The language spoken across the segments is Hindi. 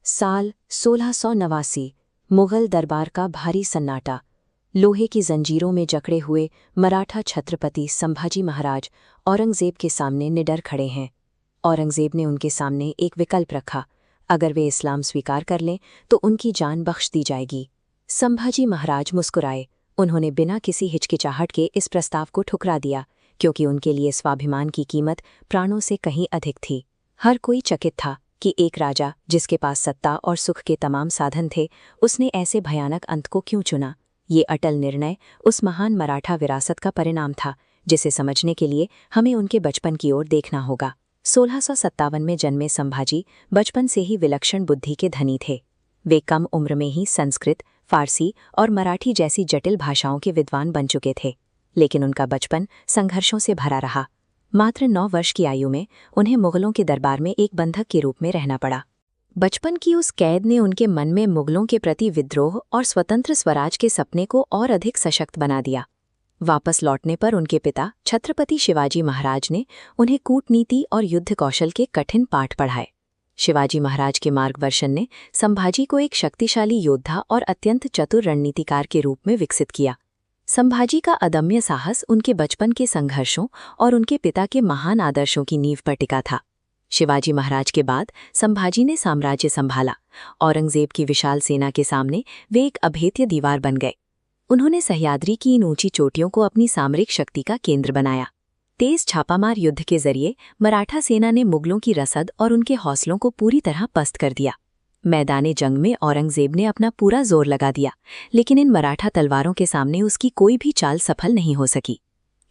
साल 1689। मुगल दरबार का भारी सन्नाटा। लोहे की जंजीरों में जकड़े हुए मराठा छत्रपति संभाजी महाराज औरंगजेब के सामने निडर खड़े हैं। औरंगजेब ने उनके सामने एक विकल्प रखा। अगर वे इस्लाम स्वीकार कर लें तो उनकी जान बख्श दी जाएगी। संभाजी महाराज मुस्कुराए। उन्होंने बिना किसी हिचकिचाहट के इस प्रस्ताव को ठुकरा दिया, क्योंकि उनके लिए स्वाभिमान की कीमत प्राणों से कहीं अधिक थी। हर कोई चकित था कि एक राजा जिसके पास सत्ता और सुख के तमाम साधन थे, उसने ऐसे भयानक अंत को क्यों चुना। ये अटल निर्णय उस महान मराठा विरासत का परिणाम था, जिसे समझने के लिए हमें उनके बचपन की ओर देखना होगा। 1657 में जन्मे संभाजी बचपन से ही विलक्षण बुद्धि के धनी थे। वे कम उम्र में ही संस्कृत, फारसी और मराठी जैसी जटिल भाषाओं के विद्वान बन चुके थे, लेकिन उनका बचपन संघर्षों से भरा रहा। मात्र 9 वर्ष की आयु में उन्हें मुगलों के दरबार में एक बंधक के रूप में रहना पड़ा। बचपन की उस कैद ने उनके मन में मुगलों के प्रति विद्रोह और स्वतंत्र स्वराज के सपने को और अधिक सशक्त बना दिया। वापस लौटने पर उनके पिता छत्रपति शिवाजी महाराज ने उन्हें कूटनीति और युद्ध कौशल के कठिन पाठ पढ़ाए। शिवाजी महाराज के मार्गदर्शन ने संभाजी को एक शक्तिशाली योद्धा और अत्यंत चतुर रणनीतिकार के रूप में विकसित किया। संभाजी का अदम्य साहस उनके बचपन के संघर्षों और उनके पिता के महान आदर्शों की नींव पर टिका था। शिवाजी महाराज के बाद संभाजी ने साम्राज्य संभाला। औरंगजेब की विशाल सेना के सामने वे एक अभेद्य दीवार बन गए। उन्होंने सह्याद्री की इन ऊंची चोटियों को अपनी सामरिक शक्ति का केंद्र बनाया। तेज छापामार युद्ध के जरिए मराठा सेना ने मुगलों की रसद और उनके हौसलों को पूरी तरह पस्त कर दिया। मैदाने जंग में औरंगजेब ने अपना पूरा जोर लगा दिया, लेकिन इन मराठा तलवारों के सामने उसकी कोई भी चाल सफल नहीं हो सकी।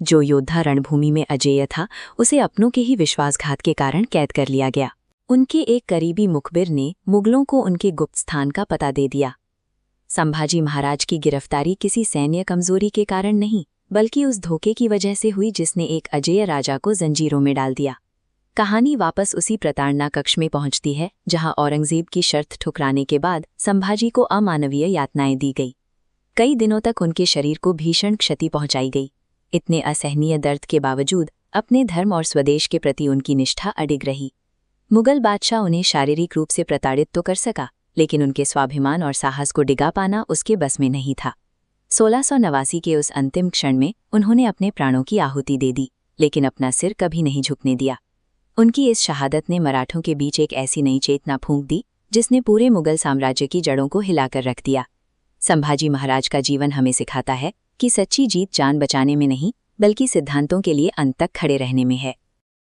जो योद्धा रणभूमि में अजेय था, उसे अपनों के ही विश्वासघात के कारण कैद कर लिया गया। उनके एक करीबी मुखबिर ने मुगलों को उनके गुप्त स्थान का पता दे दिया। संभाजी महाराज की गिरफ्तारी किसी सैन्य कमजोरी के कारण नहीं, बल्कि उस धोखे की वजह से हुई जिसने एक अजेय राजा को जंजीरों में डाल दिया। कहानी वापस उसी प्रताड़ना कक्ष में पहुंचती है जहां औरंगजेब की शर्त ठुकराने के बाद संभाजी को अमानवीय यातनाएं दी गई। कई दिनों तक उनके शरीर को भीषण क्षति पहुंचाई गई। इतने असहनीय दर्द के बावजूद अपने धर्म और स्वदेश के प्रति उनकी निष्ठा अडिग रही। मुगल बादशाह उन्हें शारीरिक रूप से प्रताड़ित तो कर सका, लेकिन उनके स्वाभिमान और साहस को डिगा पाना उसके बस में नहीं था। 1689 के उस अंतिम क्षण में उन्होंने अपने प्राणों की आहुति दे दी, लेकिन अपना सिर कभी नहीं झुकने दिया। उनकी इस शहादत ने मराठों के बीच एक ऐसी नई चेतना फूंक दी जिसने पूरे मुगल साम्राज्य की जड़ों को हिलाकर रख दिया। संभाजी महाराज का जीवन हमें सिखाता है कि सच्ची जीत जान बचाने में नहीं, बल्कि सिद्धांतों के लिए अंत तक खड़े रहने में है।